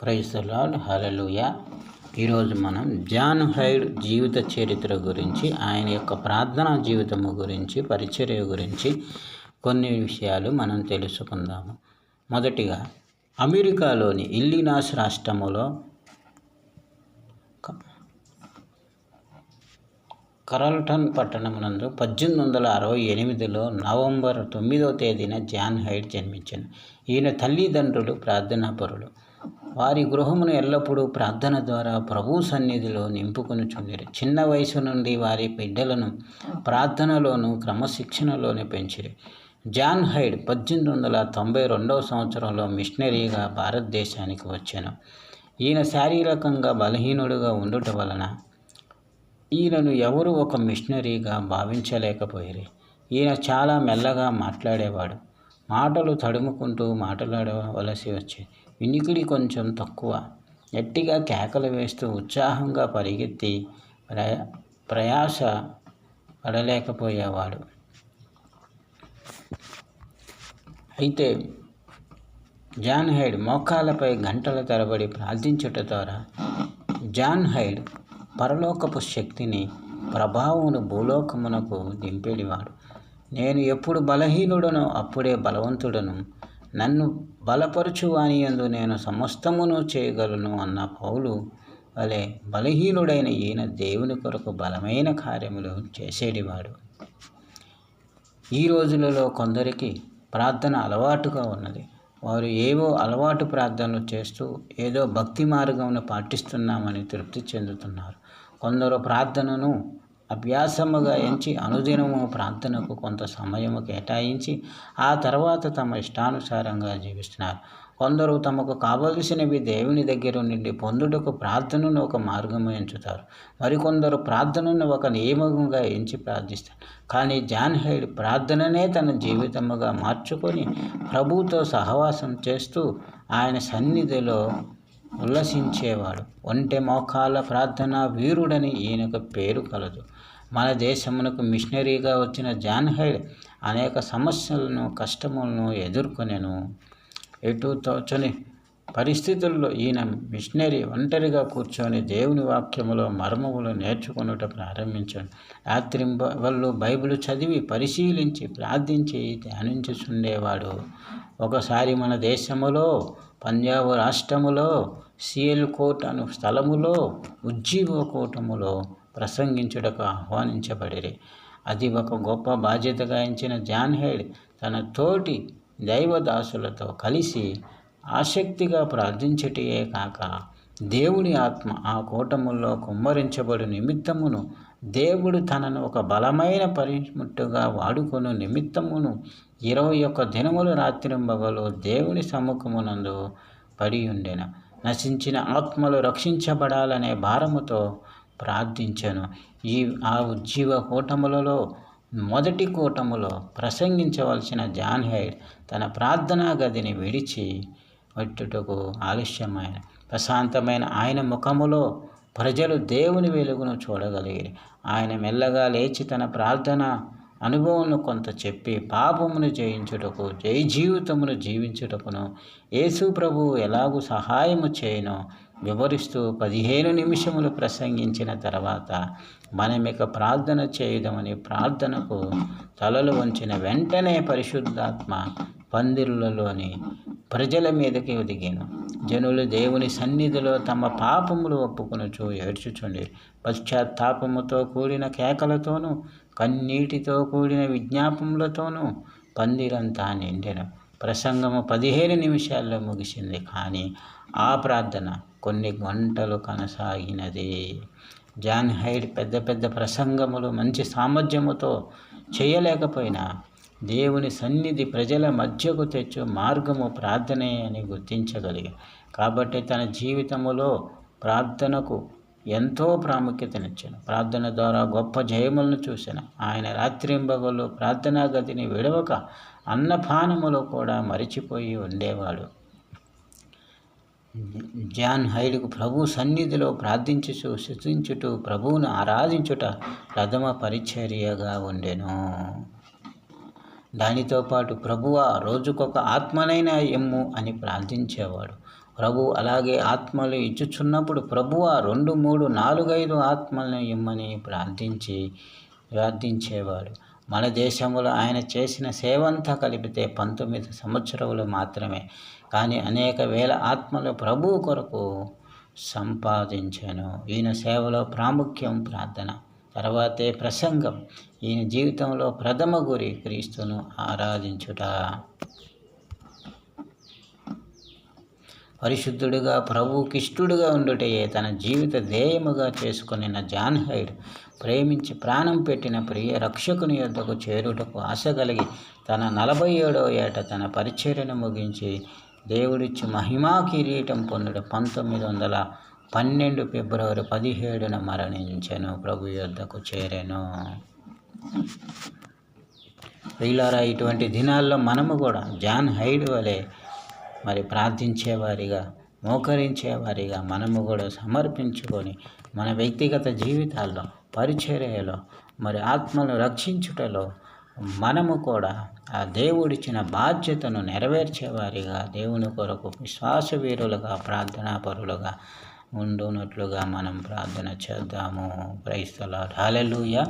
Praise the lord. హల్లెలూయా. ఈరోజు మనం John hide జీవిత చరిత్ర గురించి, ఆయన యొక్క ప్రార్థనా జీవితము గురించి, పరిచర్య గురించి కొన్ని విషయాలు మనం తెలుసుకుందాము. మొదటిగా, అమెరికాలోని ఇల్లినాస్ రాష్ట్రములో కరల్టన్ పట్టణమునందు 1868లో నవంబర్ 9వ తేదీన జాన్ హైడ్ జన్మించాను. ఈయన తల్లిదండ్రులు ప్రార్థనాపరులు. వారి గృహమును ఎల్లప్పుడూ ప్రార్థన ద్వారా ప్రభు సన్నిధిలో నింపుకొనుచుండిరి. చిన్న వయసు నుండి వారి బిడ్డలను ప్రార్థనలోను క్రమశిక్షణలోనే పెంచిరి. జాన్ హైడ్ 1892వ సంవత్సరంలో మిషనరీగా భారతదేశానికి వచ్చాను. ఈయన శారీరకంగా బలహీనుడుగా ఉండుట వలన ఈయనను ఎవరు ఒక మిషనరీగా భావించలేకపోయిరి. ఈయన చాలా మెల్లగా మాట్లాడేవాడు. మాటలు తడుముకుంటూ మాట్లాడవలసి వచ్చేది. వినికిడి కొంచెం తక్కువ. గట్టిగా కేకలు వేస్తూ ఉత్సాహంగా పరిగెత్తి ప్రయాస పడలేకపోయేవాడు. అయితే జాన్ హైడ్ మోకాళ్ళపై గంటల తరబడి ప్రార్థించుట ద్వారా జాన్ హైడ్ పరలోకపు శక్తిని, ప్రభావమును భూలోకమునకు దింపేడివాడు. నేను ఎప్పుడు బలహీనుడనో అప్పుడే బలవంతుడను, నన్ను బలపరచు వానియందు నేను సమస్తమును చేయగలను అన్న పౌలు వలె బలహీనుడైన ఈయన దేవుని కొరకు బలమైన కార్యములు చేసేటివాడు. ఈ రోజులలో కొందరికి ప్రార్థన అలవాటుగా ఉన్నది. వారు ఏవో అలవాటు ప్రార్థనలు చేస్తూ ఏదో భక్తి మార్గమును పాటిస్తున్నామని తృప్తి చెందుతున్నారు. కొందరు ప్రార్థనను అభ్యాసముగా ఎంచి అనుదినము ప్రార్థనకు కొంత సమయము కేటాయించి ఆ తర్వాత తమ ఇష్టానుసారంగా జీవిస్తున్నారు. కొందరు తమకు కావలసినవి దేవుని దగ్గర నుండి పొందుటకు ప్రార్థనను ఒక మార్గము ఎంచుతారు. మరికొందరు ప్రార్థనను ఒక నియమముగా ఎంచి ప్రార్థిస్తారు. కానీ జాన్ హైడ్ ప్రార్థననే తన జీవితముగా మార్చుకొని ప్రభువుతో సహవాసం చేస్తూ ఆయన సన్నిధిలో ఉల్లసించేవాడు. ఒంటె మోకాళ్ళ ప్రార్థన వీరుడని ఈయనకు పేరు కలదు. మన దేశమునకు మిషనరీగా వచ్చిన జాన్ హైడ్ అనేక సమస్యలను, కష్టములను ఎదుర్కొనెను. ఎటు తోచని పరిస్థితుల్లో ఈయన మిషనరీ ఒంటరిగా కూర్చొని దేవుని వాక్యములో మర్మములు నేర్చుకొనుట ప్రారంభించాడు. రాత్రింబవళ్ళు బైబిల్ చదివి, పరిశీలించి, ప్రార్థించి, ధ్యానించుచుండేవాడు. ఒకసారి మన దేశములో పంజాబ్ రాష్ట్రములో సియల్కోట్ అను స్థలములో ఉజ్జీవ కూటములో ప్రసంగించుటకు ఆహ్వానించబడిరి. అది ఒక గొప్ప బాధ్యతగా ఎంచిన జాన్ హైడ్ తన తోటి దైవదాసులతో కలిసి ఆసక్తిగా ప్రార్థించటయే కాక దేవుని ఆత్మ ఆ కూటముల్లో కుమ్మరించబడు నిమిత్తమును, దేవుడు తనను ఒక బలమైన పరిముట్టుగా వాడుకొను నిమిత్తమును 21 దినములు రాత్రింబగలు దేవుని సముఖమునందు పడి ఉండెను. నశించిన ఆత్మలు రక్షించబడాలనే భారముతో ప్రార్థించెను. ఆ ఉజ్జీవ కూటములలో మొదటి కూటములో ప్రసంగించవలసిన జాన్ హైడ్ తన ప్రార్థనా గదిని విడిచి వచ్చుటకు ఆలస్యమైన. ప్రశాంతమైన ఆయన ముఖములో ప్రజలు దేవుని వెలుగును చూడగలిగిరి. ఆయన మెల్లగా లేచి తన ప్రార్థన అనుభవమును కొంత చెప్పి పాపమును జయించుటకు, జయ జీవితమును జీవించుటకును యేసు ప్రభువు ఎలాగూ సహాయము చేయనో వివరిస్తూ 15 నిమిషములు ప్రసంగించిన తర్వాత మనమిక ప్రార్థన చేయుదమని ప్రార్థనకు తలలు వంచిన వెంటనే పరిశుద్ధాత్మ పందిరులలోని ప్రజల మీదకి ఒదిగాను. జనులు దేవుని సన్నిధిలో తమ పాపములు ఒప్పుకొనుచు ఏడ్చుచుండిరి. పశ్చాత్తాపముతో కూడిన కేకలతోనూ కన్నీటితో కూడిన విజ్ఞాపములతోనూ పందిరంతా నిండెను. ప్రసంగము 15 నిమిషాల్లో ముగిసింది. కానీ ఆ ప్రార్థన కొన్ని గంటలు కొనసాగినది. జాన్ హైడ్ పెద్ద పెద్ద ప్రసంగములు మంచి సామర్థ్యముతో చేయలేకపోయినా దేవుని సన్నిధి ప్రజల మధ్యకు తెచ్చు మార్గము ప్రార్థనే అని గుర్తించగలిగాడు. కాబట్టి తన జీవితములో ప్రార్థనకు ఎంతో ప్రాముఖ్యతనిచ్చాను. ప్రార్థన ద్వారా గొప్ప జయములను చూశాను. ఆయన రాత్రింబగలు ప్రార్థనా గదిని విడవక అన్నపానములో కూడా మరిచిపోయి ఉండేవాడు. జాన్ హైడ్కు ప్రభు సన్నిధిలో ప్రార్థించుచు, స్తుతించుటూ, ప్రభువును ఆరాధించుట ప్రథమ పరిచర్యగా ఉండెను. దానితో పాటు ప్రభువా రోజుకొక ఆత్మనైనా ఎమ్ము అని ప్రార్థించేవాడు. ప్రభు అలాగే ఆత్మలు ఇచ్చుచున్నప్పుడు ప్రభువా 2, 3, 4, 5 ఆత్మలను ఇమ్మని ప్రార్థించేవాడు. మన దేశంలో ఆయన చేసిన సేవంతా కలిపితే 19 సంవత్సరములు మాత్రమే. కానీ అనేక వేల ఆత్మలు ప్రభువు కొరకు సంపాదించాను. ఈయన సేవలో ప్రాముఖ్యం ప్రార్థన, తర్వాతే ప్రసంగం. ఈయన జీవితంలో ప్రథమ గురి క్రీస్తును ఆరాధించుట. పరిశుద్ధుడుగా ప్రభువుకిష్టుడుగా ఉండుటయే తన జీవిత ధ్యేయముగా చేసుకొనిన జాన్ హైడ్ ప్రేమించి ప్రాణం పెట్టిన ప్రియ రక్షకుని యొద్దకు చేరుటకు ఆశ కలిగి తన 47వ ఏట తన పరిచర్యను ముగించి దేవుడిచ్చి మహిమా కిరీటం పొందుడు 1912 ఫిబ్రవరి 17న మరణించెను. ప్రభు యొద్దకు చేరెను. ప్రియులారా, ఇటువంటి దినాల్లో మనము కూడా జాన్ హైడ్ వలె మరి ప్రార్థించేవారిగా, మోకరించేవారిగా మనము కూడా సమర్పించుకొని మన వ్యక్తిగత జీవితాల్లో, పరిచర్యలో, మరి ఆత్మను రక్షించుటలో మనము కూడా ఆ దేవుడిచ్చిన బాధ్యతను నెరవేర్చేవారిగా, దేవుని కొరకు విశ్వాసవీరులుగా, ప్రార్థనాపరులుగా ఉండునట్లుగా మనం ప్రార్థన చేద్దాము. Praise the lord. హల్లెలూయా.